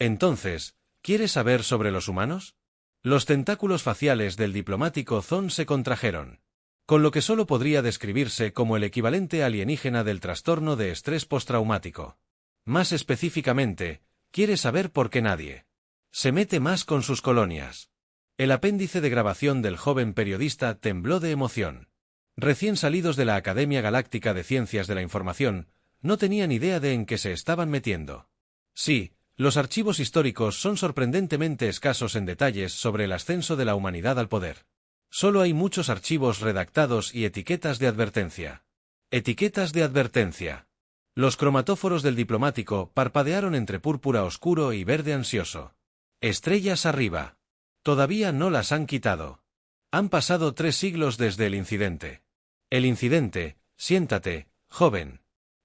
Entonces, ¿quieres saber sobre los humanos? Los tentáculos faciales del diplomático Zon se contrajeron, con lo que solo podría describirse como el equivalente alienígena del trastorno de estrés postraumático. Más específicamente, quiere saber por qué nadie se mete más con sus colonias. El apéndice de grabación del joven periodista tembló de emoción. Recién salidos de la Academia Galáctica de Ciencias de la Información, no tenían idea de en qué se estaban metiendo. Sí, los archivos históricos son sorprendentemente escasos en detalles sobre el ascenso de la humanidad al poder. Solo hay muchos archivos redactados y etiquetas de advertencia. Etiquetas de advertencia. Los cromatóforos del diplomático parpadearon entre púrpura oscuro y verde ansioso. Estrellas arriba. Todavía no las han quitado. Han pasado 3 siglos desde el incidente. El incidente, siéntate, joven.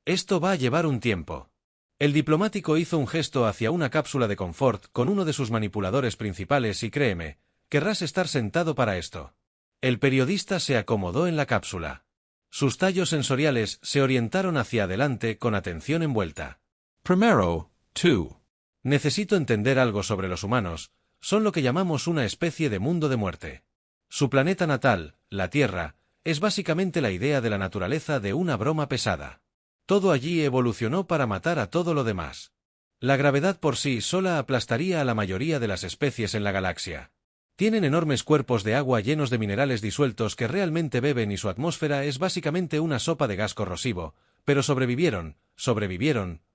Esto va a llevar un tiempo. El diplomático hizo un gesto hacia una cápsula de confort con uno de sus manipuladores principales y créeme, querrás estar sentado para esto. El periodista se acomodó en la cápsula. Sus tallos sensoriales se orientaron hacia adelante con atención envuelta. Primero, tú. Necesito entender algo sobre los humanos, son lo que llamamos una especie de mundo de muerte. Su planeta natal, la Tierra, es básicamente la idea de la naturaleza de una broma pesada. Todo allí evolucionó para matar a todo lo demás. La gravedad por sí sola aplastaría a la mayoría de las especies en la galaxia. Tienen enormes cuerpos de agua llenos de minerales disueltos que realmente beben y su atmósfera es básicamente una sopa de gas corrosivo, pero sobrevivieron,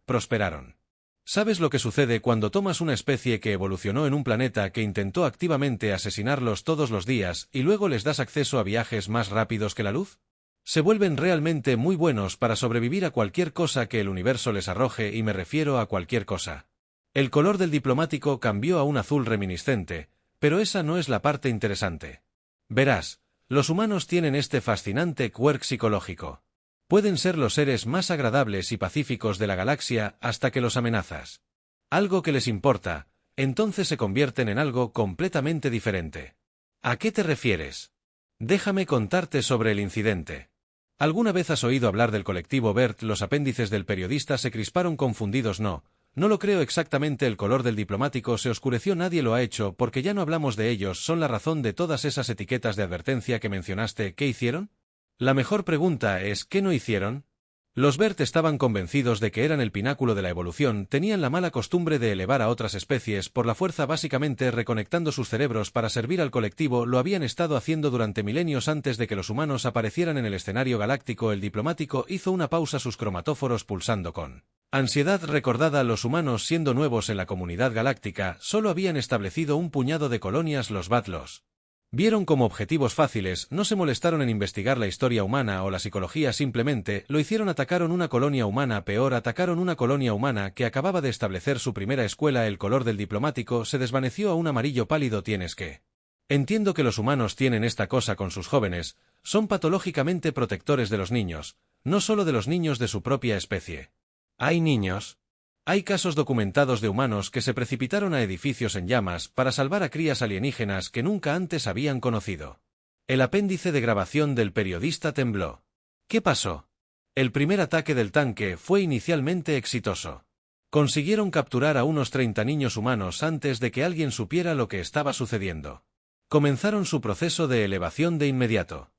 prosperaron. ¿Sabes lo que sucede cuando tomas una especie que evolucionó en un planeta que intentó activamente asesinarlos todos los días y luego les das acceso a viajes más rápidos que la luz? Se vuelven realmente muy buenos para sobrevivir a cualquier cosa que el universo les arroje y me refiero a cualquier cosa. El color del diplomático cambió a un azul reminiscente, pero esa no es la parte interesante. Verás, los humanos tienen este fascinante quirk psicológico. Pueden ser los seres más agradables y pacíficos de la galaxia hasta que los amenazas. Algo que les importa, entonces se convierten en algo completamente diferente. ¿A qué te refieres? Déjame contarte sobre el incidente. ¿Alguna vez has oído hablar del colectivo BERT? Los apéndices del periodista se crisparon confundidos. No lo creo exactamente. El color del diplomático se oscureció. Nadie lo ha hecho porque ya no hablamos de ellos. Son la razón de todas esas etiquetas de advertencia que mencionaste. ¿Qué hicieron? La mejor pregunta es ¿qué no hicieron? Los BERT estaban convencidos de que eran el pináculo de la evolución, tenían la mala costumbre de elevar a otras especies por la fuerza, básicamente reconectando sus cerebros para servir al colectivo. Lo habían estado haciendo durante milenios antes de que los humanos aparecieran en el escenario galáctico. El diplomático hizo una pausa, sus cromatóforos pulsando con ansiedad recordada. Los humanos, siendo nuevos en la comunidad galáctica, solo habían establecido un puñado de colonias. Los Batlos vieron como objetivos fáciles, no se molestaron en investigar la historia humana o la psicología, simplemente lo hicieron. Atacaron una colonia humana, peor, atacaron una colonia humana que acababa de establecer su primera escuela. El color del diplomático se desvaneció a un amarillo pálido. Tienes que. Entiendo que los humanos tienen esta cosa con sus jóvenes, son patológicamente protectores de los niños, no solo de los niños de su propia especie. ¿Hay niños? Hay casos documentados de humanos que se precipitaron a edificios en llamas para salvar a crías alienígenas que nunca antes habían conocido. El apéndice de grabación del periodista tembló. ¿Qué pasó? El primer ataque del tanque fue inicialmente exitoso. Consiguieron capturar a unos 30 niños humanos antes de que alguien supiera lo que estaba sucediendo. Comenzaron su proceso de elevación de inmediato.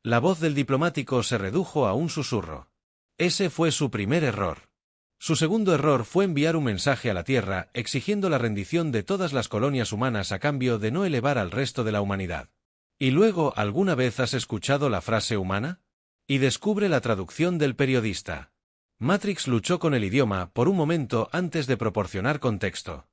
La voz del diplomático se redujo a un susurro. Ese fue su primer error. Su segundo error fue enviar un mensaje a la Tierra exigiendo la rendición de todas las colonias humanas a cambio de no elevar al resto de la humanidad. ¿Y luego alguna vez has escuchado la frase humana? Y descubre la traducción del periodista. Matrix luchó con el idioma por un momento antes de proporcionar contexto.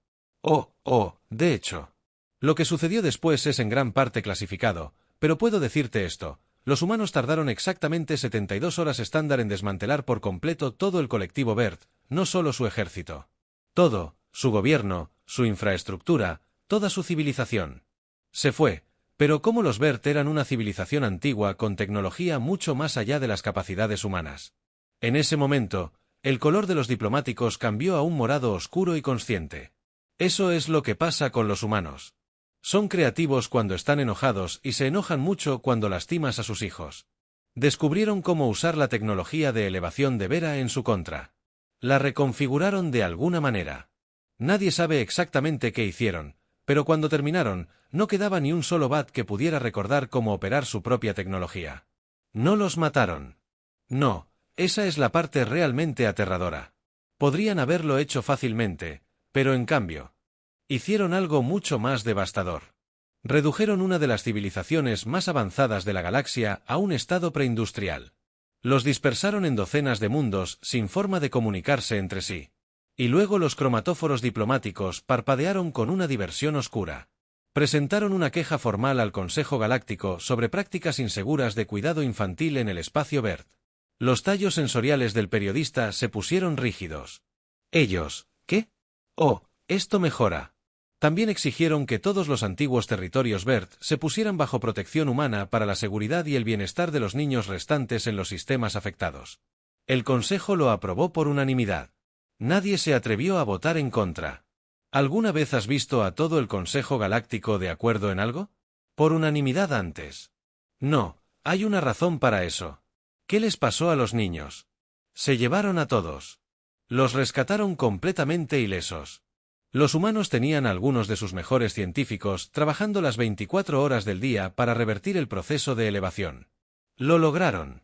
De hecho. Lo que sucedió después es en gran parte clasificado, pero puedo decirte esto. Los humanos tardaron exactamente 72 horas estándar en desmantelar por completo todo el colectivo BERT, no solo su ejército. Todo, su gobierno, su infraestructura, toda su civilización. Se fue, pero como los BERT eran una civilización antigua con tecnología mucho más allá de las capacidades humanas. En ese momento, el color de los diplomáticos cambió a un morado oscuro y consciente. Eso es lo que pasa con los humanos. Son creativos cuando están enojados y se enojan mucho cuando lastimas a sus hijos. Descubrieron cómo usar la tecnología de elevación de Vera en su contra. La reconfiguraron de alguna manera. Nadie sabe exactamente qué hicieron, pero cuando terminaron, no quedaba ni un solo Bat que pudiera recordar cómo operar su propia tecnología. No los mataron. No, esa es la parte realmente aterradora. Podrían haberlo hecho fácilmente, pero en cambio, hicieron algo mucho más devastador. Redujeron una de las civilizaciones más avanzadas de la galaxia a un estado preindustrial. Los dispersaron en docenas de mundos sin forma de comunicarse entre sí. Y luego los cromatóforos diplomáticos parpadearon con una diversión oscura. Presentaron una queja formal al Consejo Galáctico sobre prácticas inseguras de cuidado infantil en el espacio BERT. Los tallos sensoriales del periodista se pusieron rígidos. Ellos, ¿qué? Oh, esto mejora. También exigieron que todos los antiguos territorios BERT se pusieran bajo protección humana para la seguridad y el bienestar de los niños restantes en los sistemas afectados. El Consejo lo aprobó por unanimidad. Nadie se atrevió a votar en contra. ¿Alguna vez has visto a todo el Consejo Galáctico de acuerdo en algo? Por unanimidad antes. No, hay una razón para eso. ¿Qué les pasó a los niños? Se llevaron a todos. Los rescataron completamente ilesos. Los humanos tenían a algunos de sus mejores científicos trabajando las 24 horas del día para revertir el proceso de elevación. Lo lograron.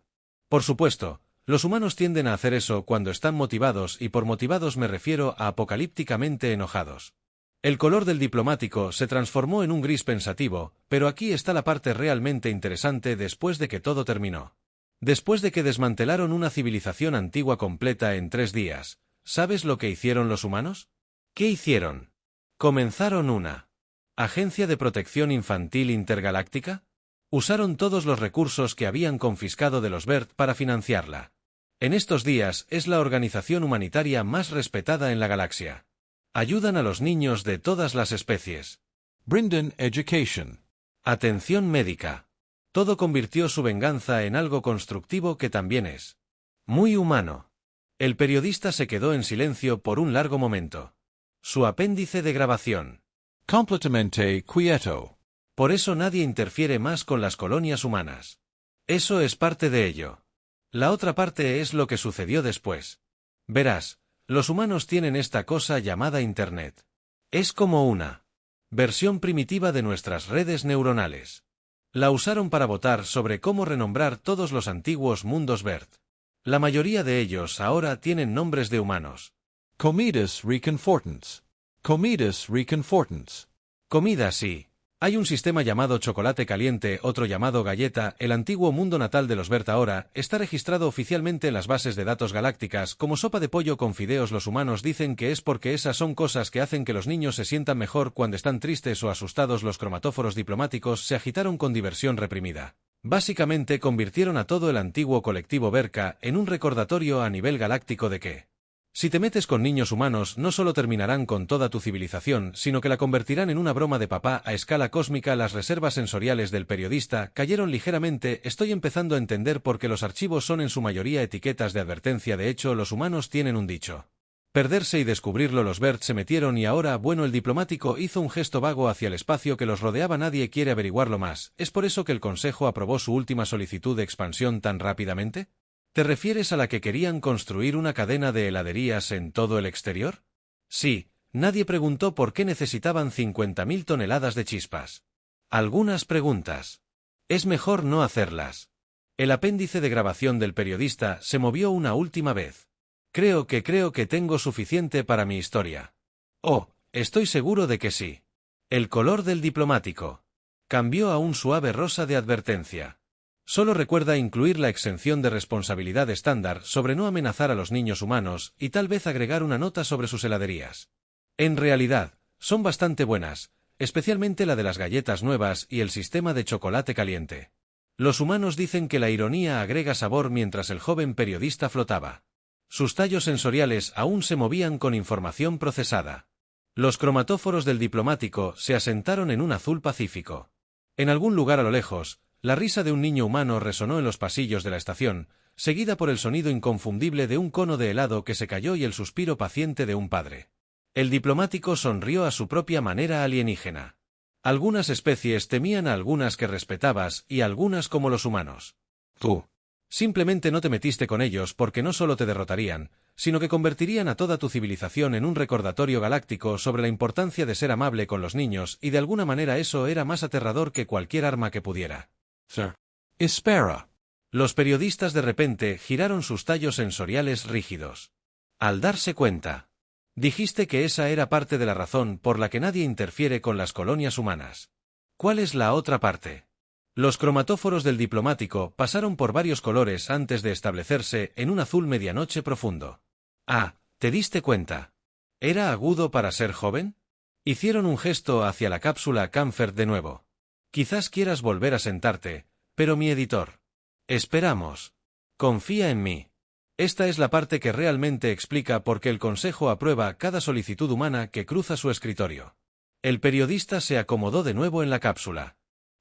Por supuesto, los humanos tienden a hacer eso cuando están motivados y por motivados me refiero a apocalípticamente enojados. El color del diplomático se transformó en un gris pensativo, pero aquí está la parte realmente interesante después de que todo terminó. Después de que desmantelaron una civilización antigua completa en 3 días, ¿sabes lo que hicieron los humanos? ¿Qué hicieron? Comenzaron una ¿Agencia de Protección Infantil Intergaláctica? Usaron todos los recursos que habían confiscado de los BERT para financiarla. En estos días es la organización humanitaria más respetada en la galaxia. Ayudan a los niños de todas las especies. Brindan Education. Atención médica. Todo convirtió su venganza en algo constructivo que también es muy humano. El periodista se quedó en silencio por un largo momento. Su apéndice de grabación. Completamente quieto. Por eso nadie interfiere más con las colonias humanas. Eso es parte de ello. La otra parte es lo que sucedió después. Verás, los humanos tienen esta cosa llamada Internet. Es como una versión primitiva de nuestras redes neuronales. La usaron para votar sobre cómo renombrar todos los antiguos mundos BERT. La mayoría de ellos ahora tienen nombres de humanos. Comidas reconfortants. Comidas reconfortants. Comida sí. Hay un sistema llamado chocolate caliente, otro llamado galleta. El antiguo mundo natal de los BERT ahora está registrado oficialmente en las bases de datos galácticas como sopa de pollo con fideos. Los humanos dicen que es porque esas son cosas que hacen que los niños se sientan mejor cuando están tristes o asustados. Los cromatóforos diplomáticos se agitaron con diversión reprimida. Básicamente convirtieron a todo el antiguo colectivo Berka en un recordatorio a nivel galáctico de que si te metes con niños humanos no solo terminarán con toda tu civilización, sino que la convertirán en una broma de papá a escala cósmica. Las reservas sensoriales del periodista cayeron ligeramente. Estoy empezando a entender por qué los archivos son en su mayoría etiquetas de advertencia. De hecho, los humanos tienen un dicho. Perderse y descubrirlo. Los BERT se metieron y ahora, bueno, el diplomático hizo un gesto vago hacia el espacio que los rodeaba. Nadie quiere averiguarlo más. ¿Es por eso que el Consejo aprobó su última solicitud de expansión tan rápidamente? ¿Te refieres a la que querían construir una cadena de heladerías en todo el exterior? Sí, nadie preguntó por qué necesitaban 50.000 toneladas de chispas. Algunas preguntas. Es mejor no hacerlas. El apéndice de grabación del periodista se movió una última vez. Creo que tengo suficiente para mi historia. Oh, estoy seguro de que sí. El color del diplomático cambió a un suave rosa de advertencia. Solo recuerda incluir la exención de responsabilidad estándar sobre no amenazar a los niños humanos y tal vez agregar una nota sobre sus heladerías. En realidad, son bastante buenas, especialmente la de las galletas nuevas y el sistema de chocolate caliente. Los humanos dicen que la ironía agrega sabor mientras el joven periodista flotaba. Sus tallos sensoriales aún se movían con información procesada. Los cromatóforos del diplomático se asentaron en un azul pacífico. En algún lugar a lo lejos, la risa de un niño humano resonó en los pasillos de la estación, seguida por el sonido inconfundible de un cono de helado que se cayó y el suspiro paciente de un padre. El diplomático sonrió a su propia manera alienígena. Algunas especies temían a algunas que respetabas y algunas como los humanos. Tú simplemente no te metiste con ellos porque no solo te derrotarían, sino que convertirían a toda tu civilización en un recordatorio galáctico sobre la importancia de ser amable con los niños, y de alguna manera eso era más aterrador que cualquier arma que pudiera. Sir. Espera. Los periodistas de repente giraron sus tallos sensoriales rígidos. Al darse cuenta. Dijiste que esa era parte de la razón por la que nadie interfiere con las colonias humanas. ¿Cuál es la otra parte? Los cromatóforos del diplomático pasaron por varios colores antes de establecerse en un azul medianoche profundo. Ah, ¿te diste cuenta? ¿Era agudo para ser joven? Hicieron un gesto hacia la cápsula Comfort de nuevo. Quizás quieras volver a sentarte, pero mi editor. Esperamos. Confía en mí. Esta es la parte que realmente explica por qué el Consejo aprueba cada solicitud humana que cruza su escritorio. El periodista se acomodó de nuevo en la cápsula.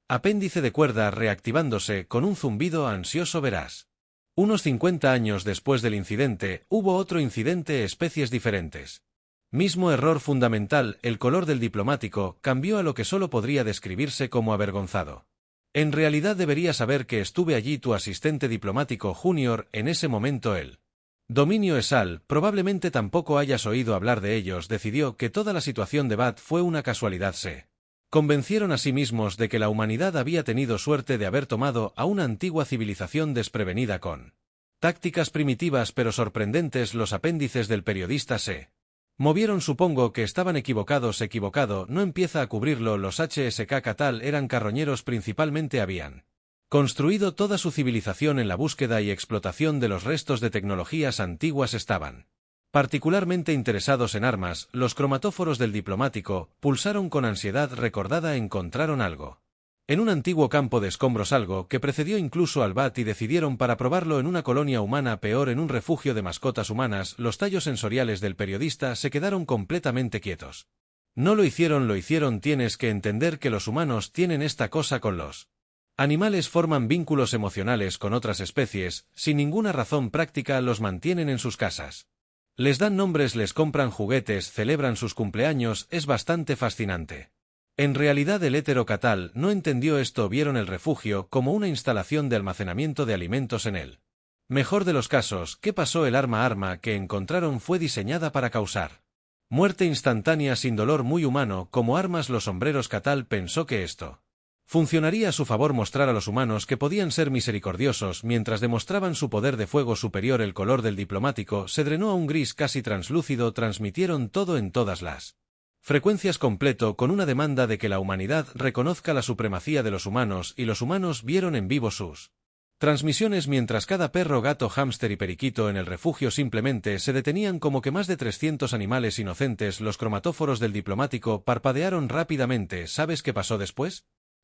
Apéndice de cuerda reactivándose con un zumbido ansioso veraz. Unos 50 años después del incidente, hubo otro incidente, especies diferentes. Mismo error fundamental, el color del diplomático cambió a lo que solo podría describirse como avergonzado. En realidad debería saber que estuve allí, tu asistente diplomático junior, en ese momento él. Dominio Esal, probablemente tampoco hayas oído hablar de ellos, decidió que toda la situación de Bat fue una casualidad. Se convencieron a sí mismos de que la humanidad había tenido suerte de haber tomado a una antigua civilización desprevenida con tácticas primitivas pero sorprendentes. Los apéndices del periodista se movieron. Supongo que estaban equivocados. Equivocado no empieza a cubrirlo. Los HSK Catal eran carroñeros, principalmente habían construido toda su civilización en la búsqueda y explotación de los restos de tecnologías antiguas. Estaban particularmente interesados en armas. Los cromatóforos del diplomático pulsaron con ansiedad recordada. Encontraron algo en un antiguo campo de escombros, algo que precedió incluso al BAT, y decidieron para probarlo en una colonia humana, peor, en un refugio de mascotas humanas. Los tallos sensoriales del periodista se quedaron completamente quietos. No lo hicieron. Tienes que entender que los humanos tienen esta cosa con los animales, forman vínculos emocionales con otras especies, sin ninguna razón práctica. Los mantienen en sus casas. Les dan nombres, les compran juguetes, celebran sus cumpleaños. Es bastante fascinante. En realidad el hétero Catal no entendió esto. Vieron el refugio como una instalación de almacenamiento de alimentos. En el mejor de los casos, ¿qué pasó? El arma que encontraron fue diseñada para causar muerte instantánea sin dolor, muy humano como armas. Los sombreros Catal pensó que esto funcionaría a su favor, mostrar a los humanos que podían ser misericordiosos mientras demostraban su poder de fuego superior. El color del diplomático se drenó a un gris casi translúcido. Transmitieron todo en todas las frecuencias completo, con una demanda de que la humanidad reconozca la supremacía de los humanos, y los humanos vieron en vivo sus transmisiones mientras cada perro, gato, hámster y periquito en el refugio simplemente se detenían, como que más de 300 animales inocentes. Los cromatóforos del diplomático parpadearon rápidamente. ¿Sabes qué pasó después?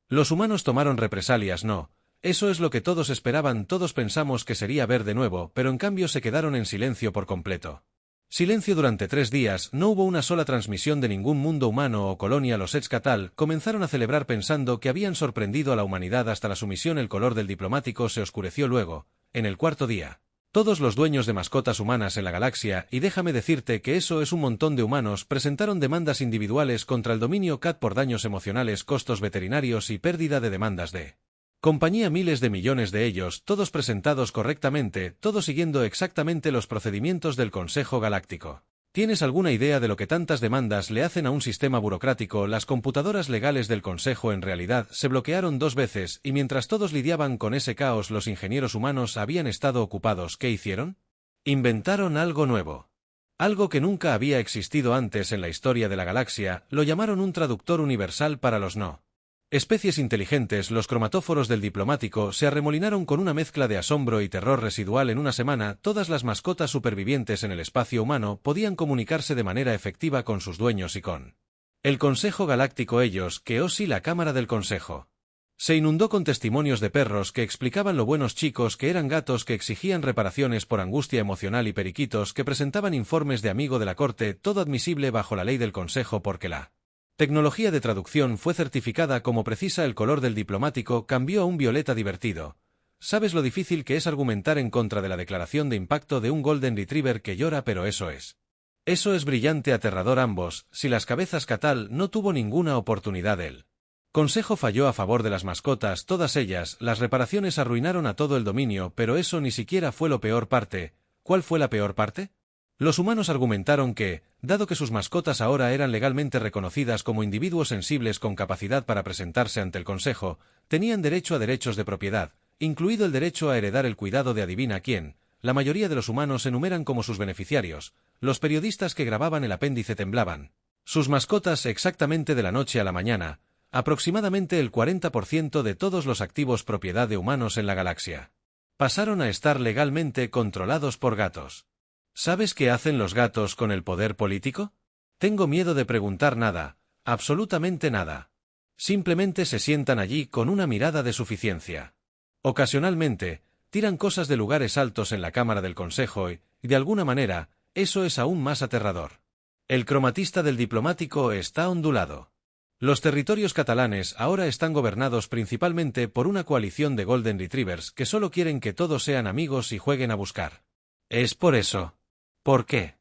Los humanos tomaron represalias. No, eso es lo que todos esperaban. Todos pensamos que sería ver de nuevo, pero en cambio se quedaron en silencio por completo. Silencio durante 3 días, no hubo una sola transmisión de ningún mundo humano o colonia. Los Catal comenzaron a celebrar pensando que habían sorprendido a la humanidad hasta la sumisión. El color del diplomático se oscureció luego, en el 4.º día. Todos los dueños de mascotas humanas en la galaxia, y déjame decirte que eso es un montón de humanos, presentaron demandas individuales contra el dominio CAT por daños emocionales, costos veterinarios y pérdida de demandas de compañía. Miles de millones de ellos, todos presentados correctamente, todos siguiendo exactamente los procedimientos del Consejo Galáctico. ¿Tienes alguna idea de lo que tantas demandas le hacen a un sistema burocrático? Las computadoras legales del Consejo en realidad se bloquearon 2 veces, y mientras todos lidiaban con ese caos, los ingenieros humanos habían estado ocupados. ¿Qué hicieron? Inventaron algo nuevo. Algo que nunca había existido antes en la historia de la galaxia. Lo llamaron un traductor universal para los no especies inteligentes. Los cromatóforos del diplomático se arremolinaron con una mezcla de asombro y terror residual. En una semana, todas las mascotas supervivientes en el espacio humano podían comunicarse de manera efectiva con sus dueños y con el Consejo Galáctico. Ellos, que oh sí, la Cámara del Consejo se inundó con testimonios de perros que explicaban lo buenos chicos que eran, gatos que exigían reparaciones por angustia emocional y periquitos que presentaban informes de amigo de la corte, todo admisible bajo la ley del Consejo porque la tecnología de traducción fue certificada como precisa. El color del diplomático cambió a un violeta divertido. ¿Sabes lo difícil que es argumentar en contra de la declaración de impacto de un Golden Retriever que llora? Pero eso es brillante, aterrador. Ambos, si las cabezas Catal no tuvo ninguna oportunidad. El Consejo falló a favor de las mascotas, todas ellas. Las reparaciones arruinaron a todo el dominio, pero eso ni siquiera fue lo peor parte. ¿Cuál fue la peor parte? Los humanos argumentaron que, dado que sus mascotas ahora eran legalmente reconocidas como individuos sensibles con capacidad para presentarse ante el Consejo, tenían derecho a derechos de propiedad, incluido el derecho a heredar el cuidado de adivina quién. La mayoría de los humanos enumeran como sus beneficiarios. Los periodistas que grababan el apéndice temblaban. Sus mascotas exactamente de la noche a la mañana, aproximadamente el 40% de todos los activos propiedad de humanos en la galaxia. Pasaron a estar legalmente controlados por gatos. ¿Sabes qué hacen los gatos con el poder político? Tengo miedo de preguntar nada, absolutamente nada. Simplemente se sientan allí con una mirada de suficiencia. Ocasionalmente, tiran cosas de lugares altos en la Cámara del Consejo y, de alguna manera, eso es aún más aterrador. El cromatista del diplomático está ondulado. Los territorios catalanes ahora están gobernados principalmente por una coalición de Golden Retrievers que solo quieren que todos sean amigos y jueguen a buscar. Es por eso. ¿Por qué?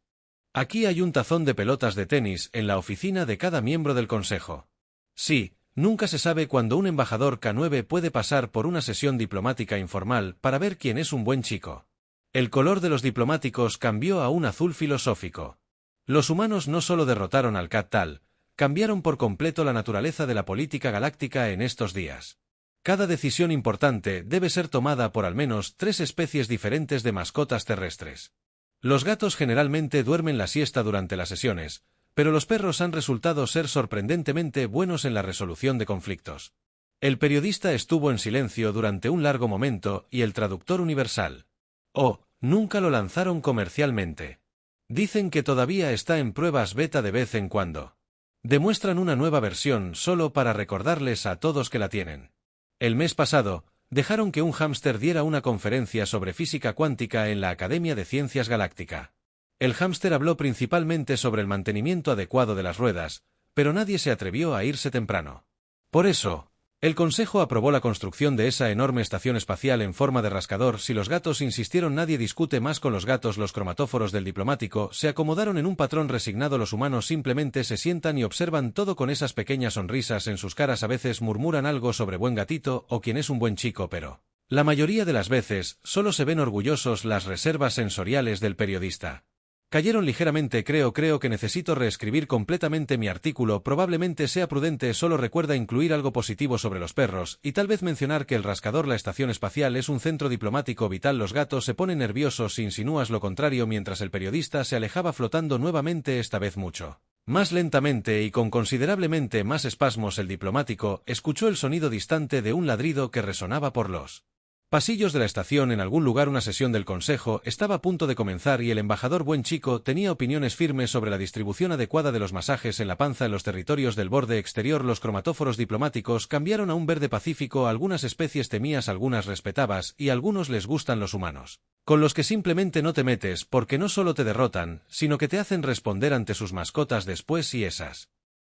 Aquí hay un tazón de pelotas de tenis en la oficina de cada miembro del Consejo. Sí, nunca se sabe cuándo un embajador K9 puede pasar por una sesión diplomática informal para ver quién es un buen chico. El color de los diplomáticos cambió a un azul filosófico. Los humanos no solo derrotaron al Cat Tal, cambiaron por completo la naturaleza de la política galáctica en estos días. Cada decisión importante debe ser tomada por al menos 3 especies diferentes de mascotas terrestres. Los gatos generalmente duermen la siesta durante las sesiones, pero los perros han resultado ser sorprendentemente buenos en la resolución de conflictos. El periodista estuvo en silencio durante un largo momento y el traductor universal. Oh, nunca lo lanzaron comercialmente. Dicen que todavía está en pruebas beta de vez en cuando. Demuestran una nueva versión solo para recordarles a todos que la tienen. El mes pasado, dejaron que un hámster diera una conferencia sobre física cuántica en la Academia de Ciencias Galáctica. El hámster habló principalmente sobre el mantenimiento adecuado de las ruedas, pero nadie se atrevió a irse temprano. Por eso, el Consejo aprobó la construcción de esa enorme estación espacial en forma de rascador. Si los gatos insistieron, nadie discute más con los gatos. Los cromatóforos del diplomático se acomodaron en un patrón resignado. Los humanos simplemente se sientan y observan todo con esas pequeñas sonrisas en sus caras. A veces murmuran algo sobre buen gatito o quién es un buen chico, pero la mayoría de las veces solo se ven orgullosos. Las reservas sensoriales del periodista cayeron ligeramente. Creo que necesito reescribir completamente mi artículo. Probablemente sea prudente. Solo recuerda incluir algo positivo sobre los perros, y tal vez mencionar que el rascador, la estación espacial, es un centro diplomático vital. Los gatos se ponen nerviosos si insinúas lo contrario. Mientras el periodista se alejaba flotando nuevamente, esta vez mucho más lentamente y con considerablemente más espasmos, el diplomático escuchó el sonido distante de un ladrido que resonaba por los pasillos de la estación. En algún lugar una sesión del Consejo estaba a punto de comenzar y el embajador buen chico tenía opiniones firmes sobre la distribución adecuada de los masajes en la panza en los territorios del borde exterior. Los cromatóforos diplomáticos cambiaron a un verde pacífico. Algunas especies temías, algunas respetabas y a algunos les gustan los humanos, con los que simplemente no te metes porque no solo te derrotan, sino que te hacen responder ante sus mascotas después, y esas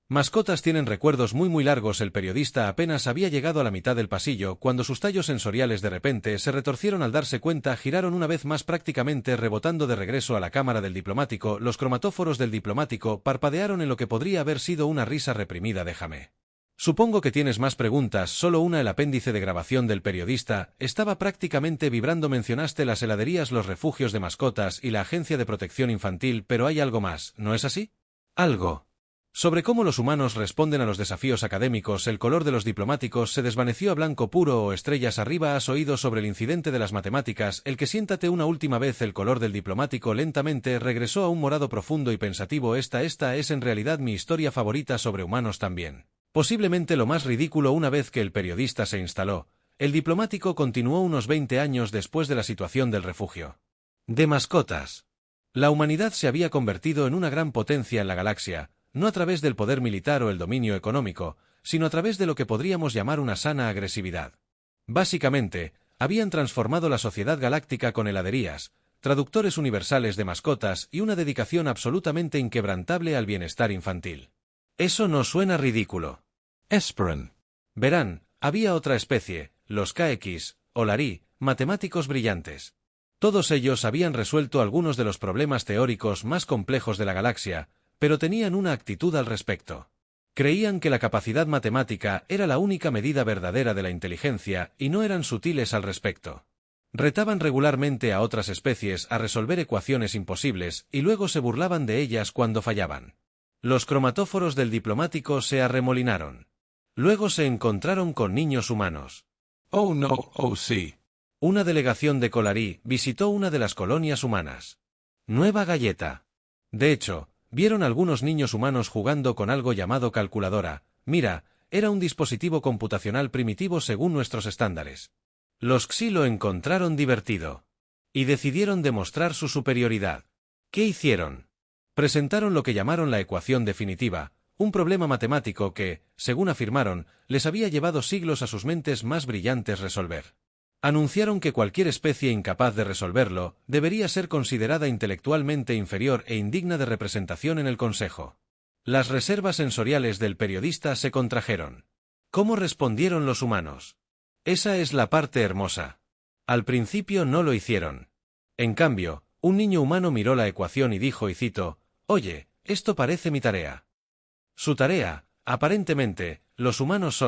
mascotas tienen recuerdos muy largos. El periodista apenas había llegado a la mitad del pasillo cuando sus tallos sensoriales de repente se retorcieron. Al darse cuenta, giraron una vez más, prácticamente rebotando de regreso a la cámara del diplomático. Los cromatóforos del diplomático parpadearon en lo que podría haber sido una risa reprimida. Déjame. Supongo que tienes más preguntas. Solo una. El apéndice de grabación del periodista estaba prácticamente vibrando. Mencionaste las heladerías, los refugios de mascotas y la Agencia de Protección Infantil, pero hay algo más, ¿no es así? Algo sobre cómo los humanos responden a los desafíos académicos. El color de los diplomáticos se desvaneció a blanco puro o estrellas arriba. ¿Has oído sobre el incidente de las matemáticas? El que siéntate una última vez. El color del diplomático lentamente regresó a un morado profundo y pensativo. Esta es en realidad mi historia favorita sobre humanos también. Posiblemente lo más ridículo. Una vez que el periodista se instaló, el diplomático continuó unos 20 años después de la situación del refugio de mascotas. La humanidad se había convertido en una gran potencia en la galaxia, no a través del poder militar o el dominio económico, sino a través de lo que podríamos llamar una sana agresividad. Básicamente, habían transformado la sociedad galáctica con heladerías, traductores universales de mascotas y una dedicación absolutamente inquebrantable al bienestar infantil. Eso no suena ridículo. Esperan. Verán, había otra especie, los KX, o Larí, matemáticos brillantes. Todos ellos habían resuelto algunos de los problemas teóricos más complejos de la galaxia, pero tenían una actitud al respecto. Creían que la capacidad matemática era la única medida verdadera de la inteligencia y no eran sutiles al respecto. Retaban regularmente a otras especies a resolver ecuaciones imposibles y luego se burlaban de ellas cuando fallaban. Los cromatóforos del diplomático se arremolinaron. Luego se encontraron con niños humanos. Oh no, oh sí. Una delegación de Colarí visitó una de las colonias humanas. Nueva Galleta. De hecho, vieron algunos niños humanos jugando con algo llamado calculadora. Mira, era un dispositivo computacional primitivo según nuestros estándares. Los Xi lo encontraron divertido. Y decidieron demostrar su superioridad. ¿Qué hicieron? Presentaron lo que llamaron la ecuación definitiva, un problema matemático que, según afirmaron, les había llevado siglos a sus mentes más brillantes resolver. Anunciaron que cualquier especie incapaz de resolverlo debería ser considerada intelectualmente inferior e indigna de representación en el Consejo. Las reservas sensoriales del periodista se contrajeron. ¿Cómo respondieron los humanos? Esa es la parte hermosa. Al principio no lo hicieron. En cambio, un niño humano miró la ecuación y dijo, y cito, «Oye, esto parece mi tarea». Su tarea, aparentemente, los humanos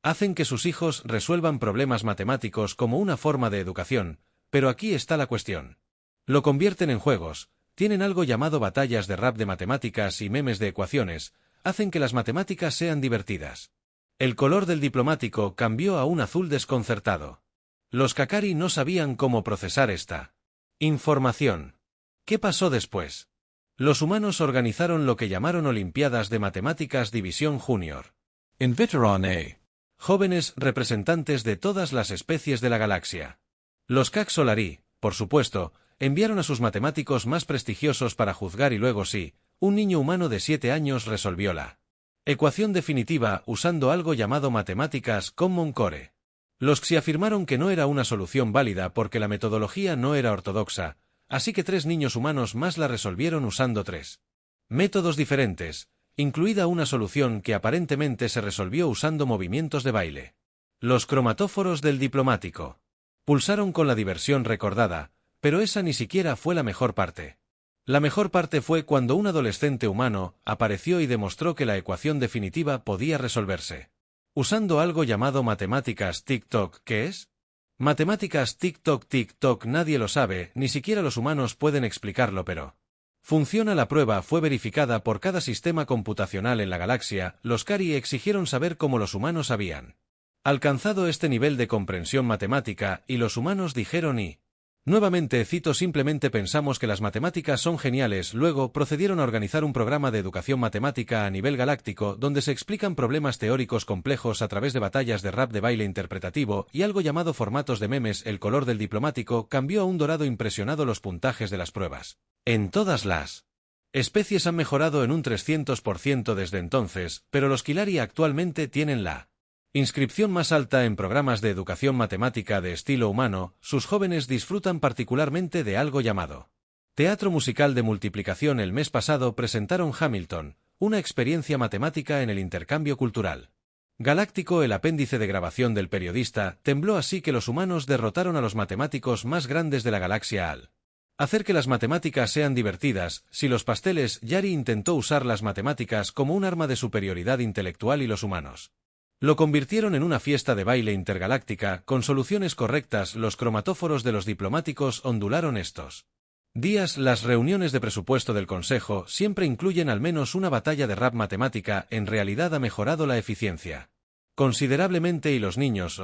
hacen que sus hijos resuelvan problemas matemáticos como una forma de educación, pero aquí está la cuestión. Lo convierten en juegos, tienen algo llamado batallas de rap de matemáticas y memes de ecuaciones, hacen que las matemáticas sean divertidas. El color del diplomático cambió a un azul desconcertado. Los Kakari no sabían cómo procesar esta información. ¿Qué pasó después? Los humanos organizaron lo que llamaron Olimpiadas de Matemáticas División Junior. Invitaron a jóvenes representantes de todas las especies de la galaxia. Los Kak Solari, por supuesto, enviaron a sus matemáticos más prestigiosos para juzgar y luego sí, un niño humano de 7 años resolvió la ecuación definitiva usando algo llamado matemáticas Common Core. Los Xi afirmaron que no era una solución válida porque la metodología no era ortodoxa, así que 3 niños humanos más la resolvieron usando 3 métodos diferentes, incluida una solución que aparentemente se resolvió usando movimientos de baile. Los cromatóforos del diplomático pulsaron con la diversión recordada, pero esa ni siquiera fue la mejor parte. La mejor parte fue cuando un adolescente humano apareció y demostró que la ecuación definitiva podía resolverse usando algo llamado matemáticas TikTok. ¿Qué es? Matemáticas TikTok nadie lo sabe, ni siquiera los humanos pueden explicarlo, pero funciona. La prueba fue verificada por cada sistema computacional en la galaxia. Los Kari exigieron saber cómo los humanos habían alcanzado este nivel de comprensión matemática y los humanos dijeron y nuevamente cito, simplemente pensamos que las matemáticas son geniales. Luego procedieron a organizar un programa de educación matemática a nivel galáctico donde se explican problemas teóricos complejos a través de batallas de rap de baile interpretativo y algo llamado formatos de memes. El color del diplomático cambió a un dorado impresionado. Los puntajes de las pruebas en todas las especies han mejorado en un 300% desde entonces, pero los Kilari actualmente tienen la inscripción más alta en programas de educación matemática de estilo humano. Sus jóvenes disfrutan particularmente de algo llamado teatro musical de multiplicación. El mes pasado presentaron Hamilton, una experiencia matemática en el intercambio cultural galáctico. El apéndice de grabación del periodista tembló así que los humanos derrotaron a los matemáticos más grandes de la galaxia al hacer que las matemáticas sean divertidas. Si los pasteles, Yari intentó usar las matemáticas como un arma de superioridad intelectual y los humanos lo convirtieron en una fiesta de baile intergaláctica con soluciones correctas. Los cromatóforos de los diplomáticos ondularon estos días. Las reuniones de presupuesto del Consejo siempre incluyen al menos una batalla de rap matemática. En realidad ha mejorado la eficiencia considerablemente y los niños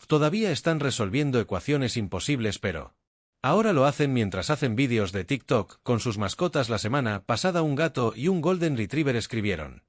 todavía están resolviendo ecuaciones imposibles, pero ahora lo hacen mientras hacen vídeos de TikTok con sus mascotas. La semana pasada un gato y un Golden Retriever escribieron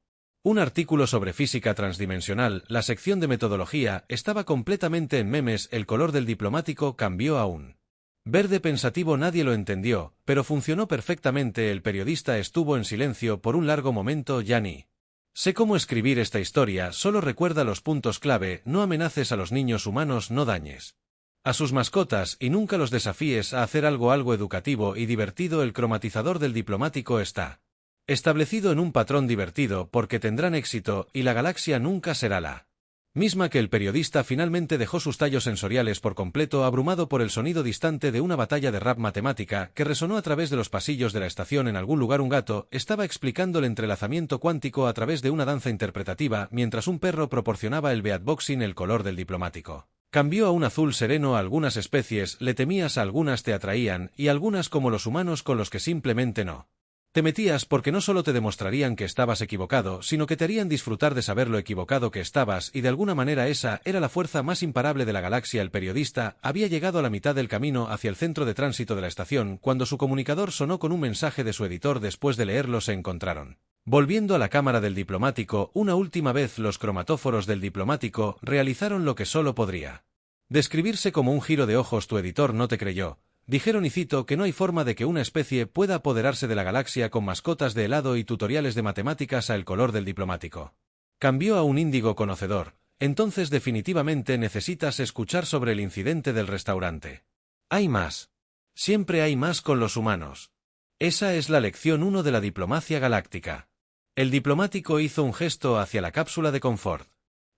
un artículo sobre física transdimensional. La sección de metodología estaba completamente en memes. El color del diplomático cambió a un verde pensativo. Nadie lo entendió, pero funcionó perfectamente. El periodista estuvo en silencio por un largo momento. Ya ni sé cómo escribir esta historia, solo recuerda los puntos clave. No amenaces a los niños humanos, no dañes a sus mascotas y nunca los desafíes a hacer algo educativo y divertido. El cromatizador del diplomático está establecido en un patrón divertido porque tendrán éxito y la galaxia nunca será la misma. Que el periodista finalmente dejó sus tallos sensoriales por completo, abrumado por el sonido distante de una batalla de rap matemática que resonó a través de los pasillos de la estación. En algún lugar un gato estaba explicando el entrelazamiento cuántico a través de una danza interpretativa mientras un perro proporcionaba el beatboxing. El color del diplomático Cambió a un azul sereno a algunas especies, le temías a algunas te atraían, y algunas como los humanos con los que simplemente no. Te metías porque no solo te demostrarían que estabas equivocado, sino que te harían disfrutar de saber lo equivocado que estabas, y de alguna manera esa era la fuerza más imparable de la galaxia. El periodista había llegado a la mitad del camino hacia el centro de tránsito de la estación, cuando su comunicador sonó con un mensaje de su editor. Después de leerlo se encontraron. Volviendo a la cámara del diplomático, una última vez los cromatóforos del diplomático realizaron lo que solo podría describirse como un giro de ojos. Tu editor no te creyó. Dijeron, y cito, que no hay forma de que una especie pueda apoderarse de la galaxia con mascotas de helado y tutoriales de matemáticas. A el color del diplomático cambió a un índigo conocedor. Entonces definitivamente necesitas escuchar sobre el incidente del restaurante. Hay más. Siempre hay más con los humanos. Esa es la lección 1 de la diplomacia galáctica. El diplomático hizo un gesto hacia la cápsula de confort.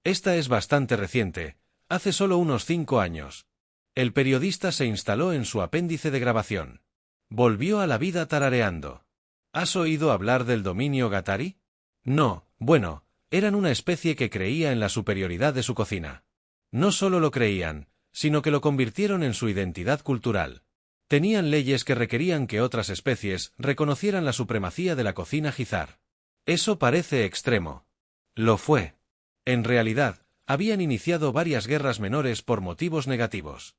Esta es bastante reciente, hace solo unos 5 años. El periodista se instaló en su apéndice de grabación. Volvió a la vida tarareando. ¿Has oído hablar del dominio Gatari? No, bueno, eran una especie que creía en la superioridad de su cocina. No solo lo creían, sino que lo convirtieron en su identidad cultural. Tenían leyes que requerían que otras especies reconocieran la supremacía de la cocina Gizar. Eso parece extremo. Lo fue. En realidad, habían iniciado varias guerras menores por motivos negativos.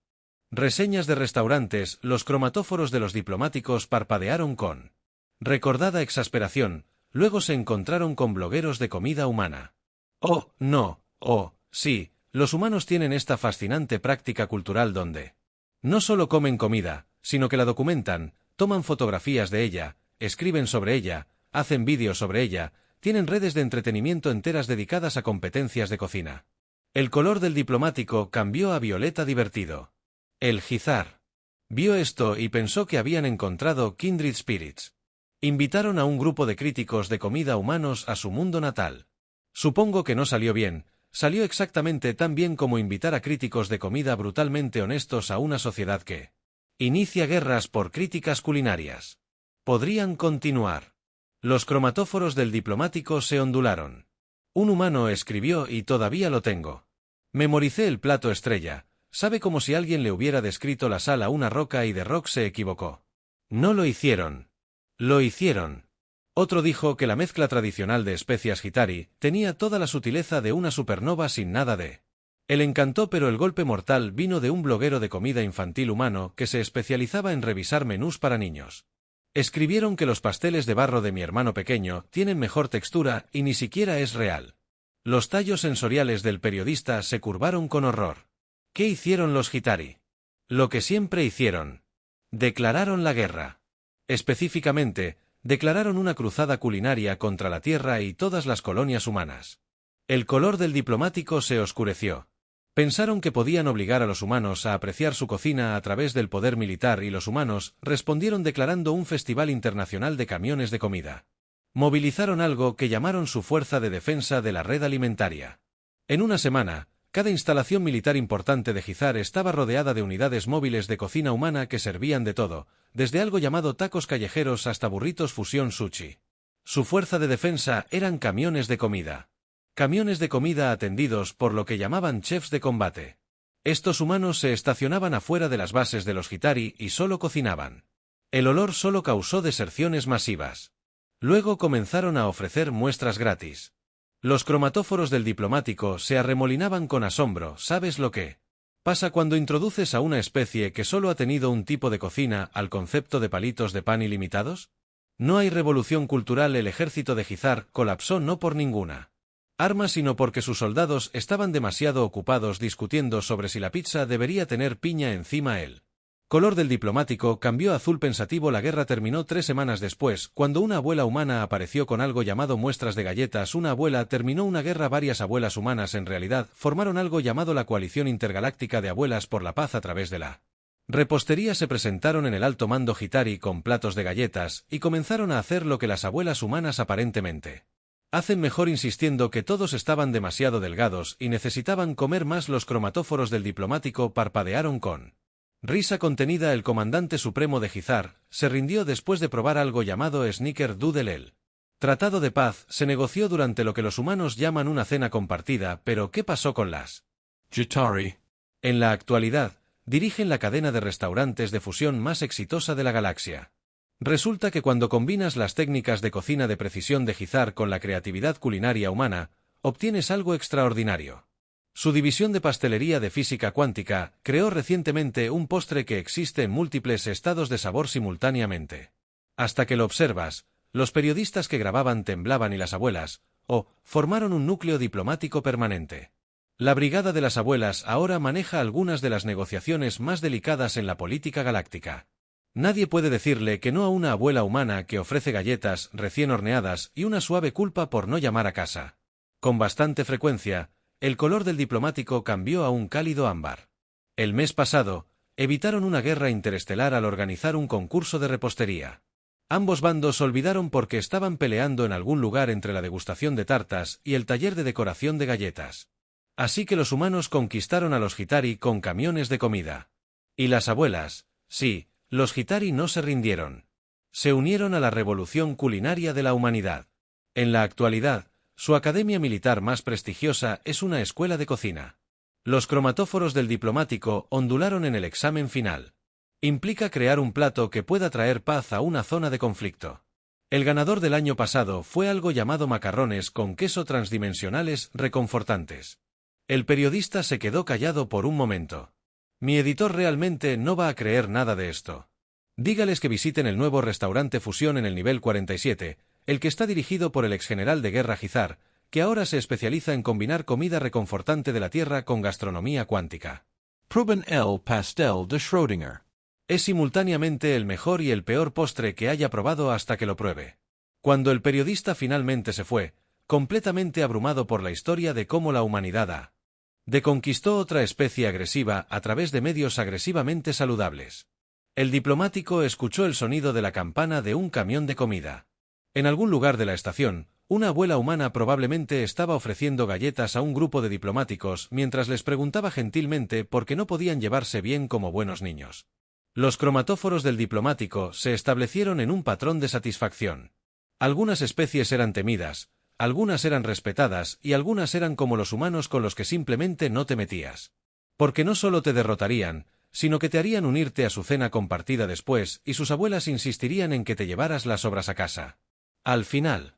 Reseñas de restaurantes. Los cromatóforos de los diplomáticos parpadearon con recordada exasperación, luego se encontraron con blogueros de comida humana. Oh, no, oh, sí, los humanos tienen esta fascinante práctica cultural donde no solo comen comida, sino que la documentan, toman fotografías de ella, escriben sobre ella, hacen vídeos sobre ella, tienen redes de entretenimiento enteras dedicadas a competencias de cocina. El color del diplomático cambió a violeta divertido. El Gizar vio esto y pensó que habían encontrado kindred spirits. Invitaron a un grupo de críticos de comida humanos a su mundo natal. Supongo que no salió bien, salió exactamente tan bien como invitar a críticos de comida brutalmente honestos a una sociedad que inicia guerras por críticas culinarias. Podrían continuar. Los cromatóforos del diplomático se ondularon. Un humano escribió, y todavía lo tengo. Memoricé el plato estrella. Sabe, como si alguien le hubiera descrito la sal a una roca y The Rock se equivocó. No lo hicieron. Lo hicieron. Otro dijo que la mezcla tradicional de especias Hitari tenía toda la sutileza de una supernova sin nada de. Él encantó, pero el golpe mortal vino de un bloguero de comida infantil humano que se especializaba en revisar menús para niños. Escribieron que los pasteles de barro de mi hermano pequeño tienen mejor textura y ni siquiera es real. Los tallos sensoriales del periodista se curvaron con horror. ¿Qué hicieron los Hitari? Lo que siempre hicieron. Declararon la guerra. Específicamente, declararon una cruzada culinaria contra la Tierra y todas las colonias humanas. El color del diplomático se oscureció. Pensaron que podían obligar a los humanos a apreciar su cocina a través del poder militar, y los humanos respondieron declarando un festival internacional de camiones de comida. Movilizaron algo que llamaron su fuerza de defensa de la red alimentaria. En una semana, cada instalación militar importante de Gizar estaba rodeada de unidades móviles de cocina humana que servían de todo, desde algo llamado tacos callejeros hasta burritos fusión sushi. Su fuerza de defensa eran camiones de comida. Camiones de comida atendidos por lo que llamaban chefs de combate. Estos humanos se estacionaban afuera de las bases de los Hitari y solo cocinaban. El olor solo causó deserciones masivas. Luego comenzaron a ofrecer muestras gratis. Los cromatóforos del diplomático se arremolinaban con asombro. ¿Sabes lo que pasa cuando introduces a una especie que solo ha tenido un tipo de cocina al concepto de palitos de pan ilimitados? No hay revolución cultural. El ejército de Gizar colapsó no por ninguna arma, sino porque sus soldados estaban demasiado ocupados discutiendo sobre si la pizza debería tener piña encima. El color del diplomático cambió a azul pensativo. La guerra terminó 3 semanas después, cuando una abuela humana apareció con algo llamado muestras de galletas. Una abuela terminó una guerra. Varias abuelas humanas en realidad formaron algo llamado la Coalición Intergaláctica de Abuelas por la Paz. A través de la repostería se presentaron en el alto mando Hitari con platos de galletas y comenzaron a hacer lo que las abuelas humanas aparentemente hacen mejor, insistiendo que todos estaban demasiado delgados y necesitaban comer más. Los cromatóforos del diplomático parpadearon con risa contenida. El comandante supremo de Gizar se rindió después de probar algo llamado Snicker Doodle. El tratado de paz se negoció durante lo que los humanos llaman una cena compartida. Pero ¿qué pasó con las Gitari? En la actualidad, dirigen la cadena de restaurantes de fusión más exitosa de la galaxia. Resulta que cuando combinas las técnicas de cocina de precisión de Gizar con la creatividad culinaria humana, obtienes algo extraordinario. Su división de pastelería de física cuántica creó recientemente un postre que existe en múltiples estados de sabor simultáneamente. Hasta que lo observas, los periodistas que grababan temblaban y las abuelas, formaron un núcleo diplomático permanente. La Brigada de las Abuelas ahora maneja algunas de las negociaciones más delicadas en la política galáctica. Nadie puede decirle que no a una abuela humana que ofrece galletas recién horneadas y una suave culpa por no llamar a casa. Con bastante frecuencia, el color del diplomático cambió a un cálido ámbar. El mes pasado, evitaron una guerra interestelar al organizar un concurso de repostería. Ambos bandos olvidaron porque estaban peleando en algún lugar entre la degustación de tartas y el taller de decoración de galletas. Así que los humanos conquistaron a los Gitari con camiones de comida. Y las abuelas, sí, los Gitari no se rindieron. Se unieron a la revolución culinaria de la humanidad. En la actualidad, su academia militar más prestigiosa es una escuela de cocina. Los cromatóforos del diplomático ondularon en el examen final. Implica crear un plato que pueda traer paz a una zona de conflicto. El ganador del año pasado fue algo llamado macarrones con queso transdimensionales reconfortantes. El periodista se quedó callado por un momento. Mi editor realmente no va a creer nada de esto. Dígales que visiten el nuevo restaurante Fusión en el nivel 47, el que está dirigido por el exgeneral de guerra Gizar, que ahora se especializa en combinar comida reconfortante de la Tierra con gastronomía cuántica. Proben el pastel de Schrödinger. Es simultáneamente el mejor y el peor postre que haya probado hasta que lo pruebe. Cuando el periodista finalmente se fue, completamente abrumado por la historia de cómo la humanidad conquistó otra especie agresiva a través de medios agresivamente saludables. El diplomático escuchó el sonido de la campana de un camión de comida. En algún lugar de la estación, una abuela humana probablemente estaba ofreciendo galletas a un grupo de diplomáticos mientras les preguntaba gentilmente por qué no podían llevarse bien como buenos niños. Los cromatóforos del diplomático se establecieron en un patrón de satisfacción. Algunas especies eran temidas, algunas eran respetadas y algunas eran como los humanos con los que simplemente no te metías. Porque no solo te derrotarían, sino que te harían unirte a su cena compartida después y sus abuelas insistirían en que te llevaras las obras a casa. Al final,